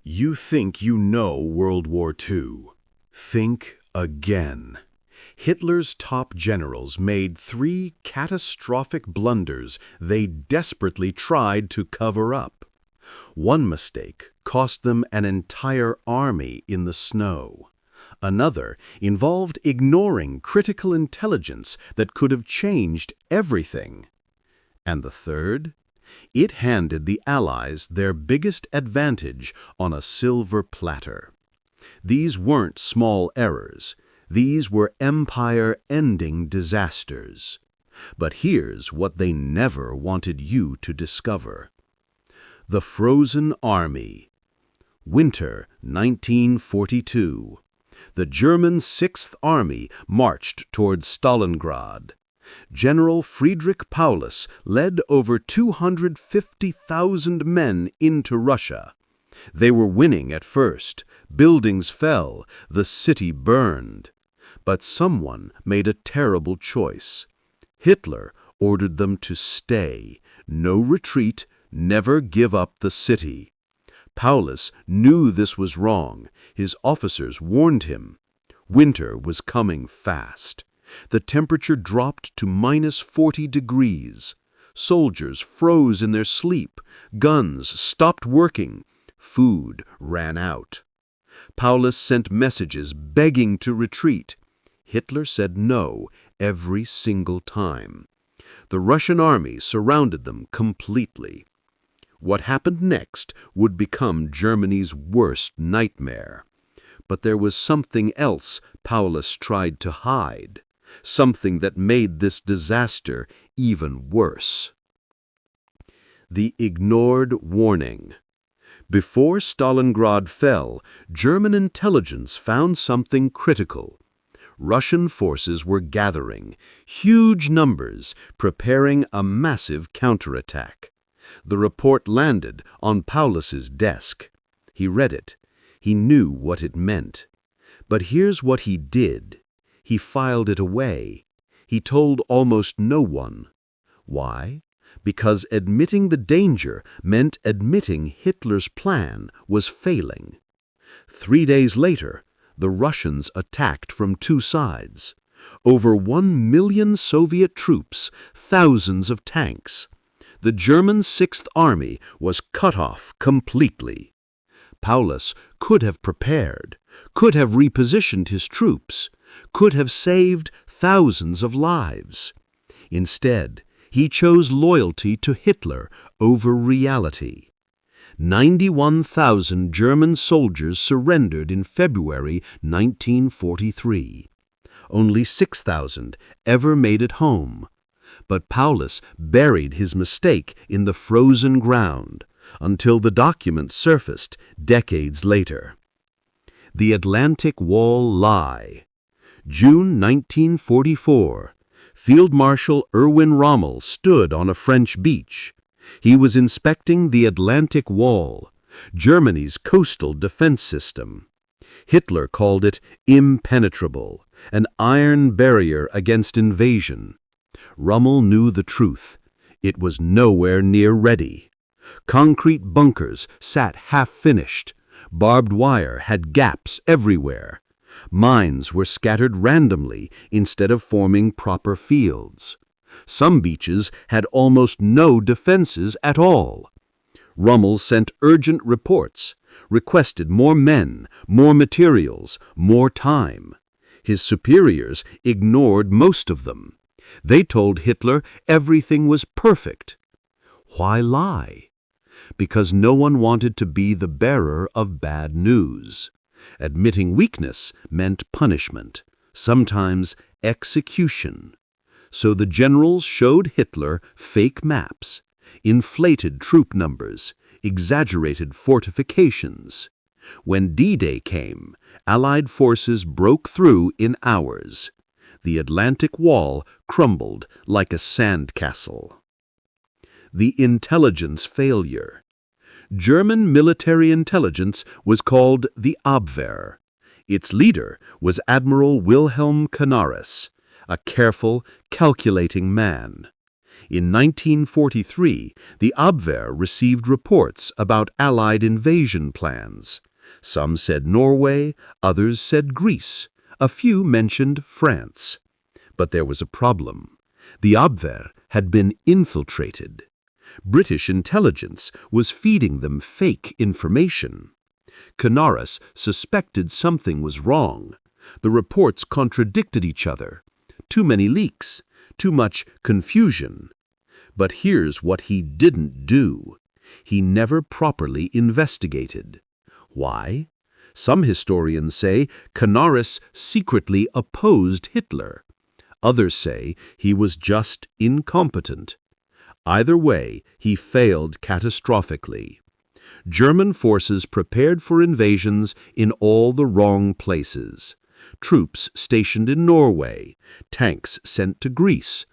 You think you know World War II. Think again. Hitler's top generals made 3 catastrophic blunders they desperately tried to cover up. One mistake cost them an entire army in the snow. Another involved ignoring critical intelligence that could have changed everything. And the third? It handed the Allies their biggest advantage on a silver platter. These weren't small errors. These were empire-ending disasters. But here's what they never wanted you to discover. The Frozen Army. Winter 1942. The German Sixth Army marched toward Stalingrad. General Friedrich Paulus led over 250,000 men into Russia. They were winning at first. Buildings fell. The city burned. But someone made a terrible choice. Hitler ordered them to stay. No retreat, never give up the city. Paulus knew this was wrong. His officers warned him. Winter was coming fast. The temperature dropped to -40 degrees. Soldiers froze in their sleep. Guns stopped working. Food ran out. Paulus sent messages begging to retreat. Hitler said no every single time. The Russian army surrounded them completely. What happened next would become Germany's worst nightmare. But there was something else Paulus tried to hide. Something that made this disaster even worse. The ignored warning. Before Stalingrad fell, German intelligence found something critical. Russian forces were gathering, huge numbers, preparing a massive counterattack. The report landed on Paulus's desk. He read it. He knew what it meant. But here's what he did. He filed it away. He told almost no one. Why? Because admitting the danger meant admitting Hitler's plan was failing. 3 days later, the Russians attacked from 2 sides. Over 1 million Soviet troops, thousands of tanks. The German Sixth Army was cut off completely. Paulus could have prepared, could have repositioned his troops, could have saved thousands of lives. Instead, he chose loyalty to Hitler over reality. 91,000 German soldiers surrendered in February 1943. Only 6,000 ever made it home. But Paulus buried his mistake in the frozen ground until the documents surfaced decades later. The Atlantic Wall Lie. June 1944. Field Marshal Erwin Rommel stood on a French beach. He was inspecting the Atlantic Wall, Germany's coastal defense system. Hitler called it impenetrable, an iron barrier against invasion. Rommel knew the truth. It was nowhere near ready. Concrete bunkers sat half-finished. Barbed wire had gaps everywhere. Mines were scattered randomly instead of forming proper fields. Some beaches had almost no defenses at all. Rommel sent urgent reports, requested more men, more materials, more time. His superiors ignored most of them. They told Hitler everything was perfect. Why lie? Because no one wanted to be the bearer of bad news. Admitting weakness meant punishment, sometimes execution. So the generals showed Hitler fake maps, inflated troop numbers, exaggerated fortifications. When D-Day came, Allied forces broke through in hours. The Atlantic Wall crumbled like a sandcastle. The intelligence failure. German military intelligence was called the Abwehr. Its leader was Admiral Wilhelm Canaris, a careful, calculating man. In 1943, the Abwehr received reports about Allied invasion plans. Some said Norway, others said Greece. A few mentioned France. But there was a problem. The Abwehr had been infiltrated. British intelligence was feeding them fake information. Canaris suspected something was wrong. The reports contradicted each other. Too many leaks, too much confusion. But here's what he didn't do. He never properly investigated. Why? Some historians say Canaris secretly opposed Hitler. Others say he was just incompetent. Either way, he failed catastrophically. German forces prepared for invasions in all the wrong places. Troops stationed in Norway, tanks sent to Greece.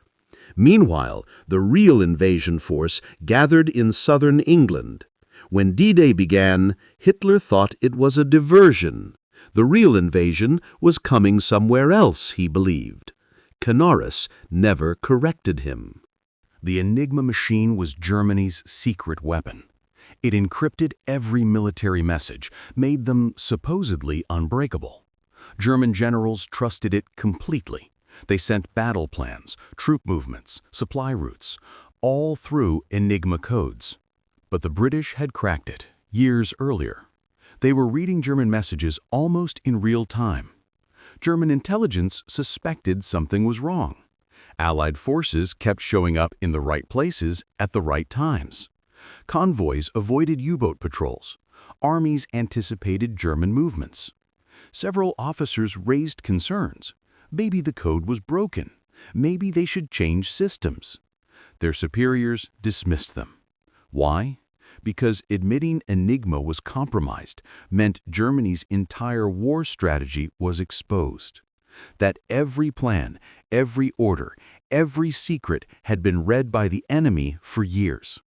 Meanwhile, the real invasion force gathered in southern England. When D-Day began, Hitler thought it was a diversion. The real invasion was coming somewhere else, he believed. Canaris never corrected him. The Enigma machine was Germany's secret weapon. It encrypted every military message, made them supposedly unbreakable. German generals trusted it completely. They sent battle plans, troop movements, supply routes, all through Enigma codes. But the British had cracked it years earlier. They were reading German messages almost in real time. German intelligence suspected something was wrong. Allied forces kept showing up in the right places at the right times. Convoys avoided U-boat patrols. Armies anticipated German movements. Several officers raised concerns. Maybe the code was broken. Maybe they should change systems. Their superiors dismissed them. Why? Because admitting Enigma was compromised meant Germany's entire war strategy was exposed. That every plan, every order, every secret had been read by the enemy for years.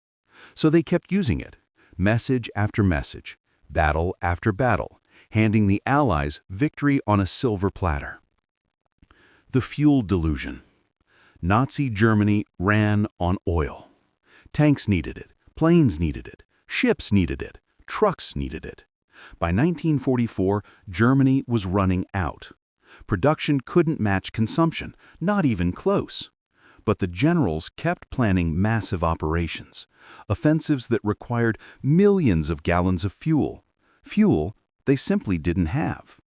So they kept using it, message after message, battle after battle, handing the Allies victory on a silver platter. The fuel delusion. Nazi Germany ran on oil. Tanks needed it, planes needed it, ships needed it, trucks needed it. By 1944, Germany was running out. Production couldn't match consumption, not even close. But the generals kept planning massive operations, offensives that required millions of gallons of fuel. Fuel they simply didn't have.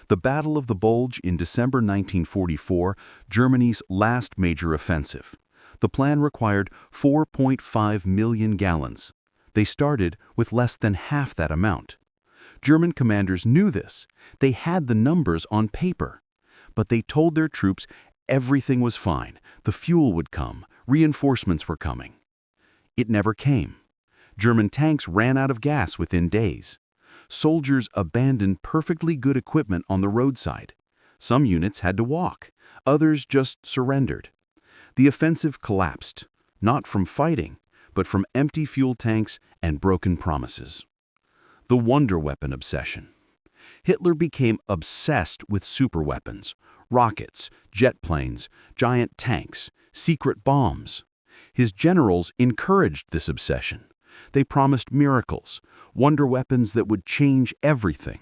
The Battle of the Bulge in December 1944, Germany's last major offensive. The plan required 4.5 million gallons. They started with less than half that amount. German commanders knew this. They had the numbers on paper. But they told their troops everything was fine. The fuel would come. Reinforcements were coming. It never came. German tanks ran out of gas within days. Soldiers abandoned perfectly good equipment on the roadside. Some units had to walk. Others just surrendered. The offensive collapsed, not from fighting, but from empty fuel tanks and broken promises. The wonder weapon obsession. Hitler became obsessed with superweapons, rockets, jet planes, giant tanks, secret bombs. His generals encouraged this obsession. They promised miracles, wonder weapons that would change everything.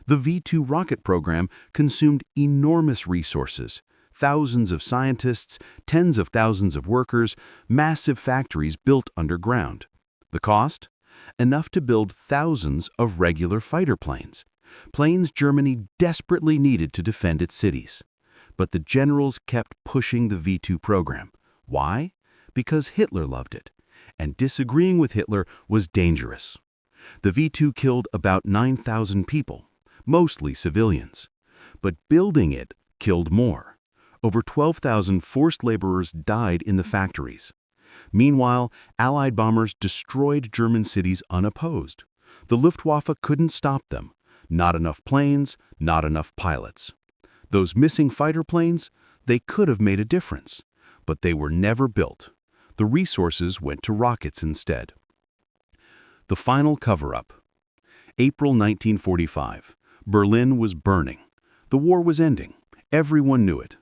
The V-2 rocket program consumed enormous resources, thousands of scientists, tens of thousands of workers, massive factories built underground. The cost? Enough to build thousands of regular fighter planes. Planes Germany desperately needed to defend its cities. But the generals kept pushing the V-2 program. Why? Because Hitler loved it. And disagreeing with Hitler was dangerous. The V-2 killed about 9,000 people, mostly civilians. But building it killed more. Over 12,000 forced laborers died in the factories. Meanwhile, Allied bombers destroyed German cities unopposed. The Luftwaffe couldn't stop them. Not enough planes, not enough pilots. Those missing fighter planes, they could have made a difference. But they were never built. The resources went to rockets instead. The final cover-up. April 1945. Berlin was burning. The war was ending. Everyone knew it.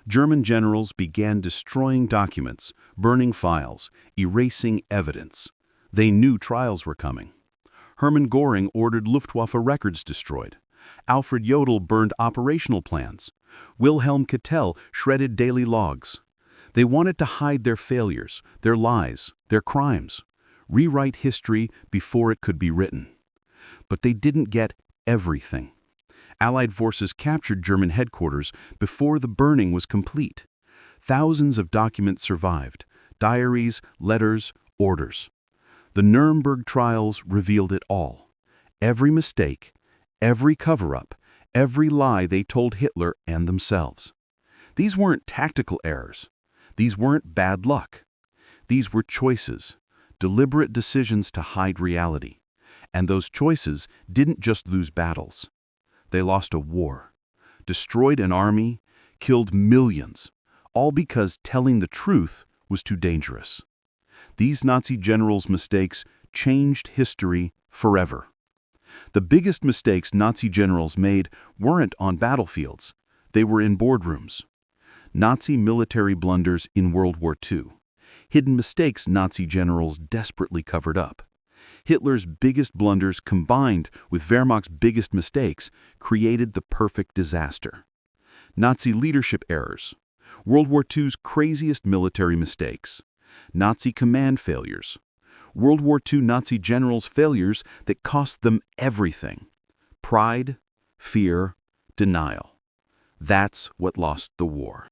German generals began destroying documents, burning files, erasing evidence. They knew trials were coming. Hermann Göring ordered Luftwaffe records destroyed. Alfred Jodl burned operational plans. Wilhelm Keitel shredded daily logs. They wanted to hide their failures, their lies, their crimes, rewrite history before it could be written. But they didn't get everything. Allied forces captured German headquarters before the burning was complete. Thousands of documents survived: diaries, letters, orders. The Nuremberg trials revealed it all. Every mistake, every cover-up, every lie they told Hitler and themselves. These weren't tactical errors. These weren't bad luck. These were choices, deliberate decisions to hide reality. And those choices didn't just lose battles. They lost a war, destroyed an army, killed millions, all because telling the truth was too dangerous. These Nazi generals' mistakes changed history forever. The biggest mistakes Nazi generals made weren't on battlefields. They were in boardrooms. Nazi military blunders in World War II. Hidden mistakes Nazi generals desperately covered up. Hitler's biggest blunders combined with Wehrmacht's biggest mistakes created the perfect disaster. Nazi leadership errors. World War II's craziest military mistakes. Nazi command failures. World War II Nazi generals' failures that cost them everything. Pride, fear, denial. That's what lost the war.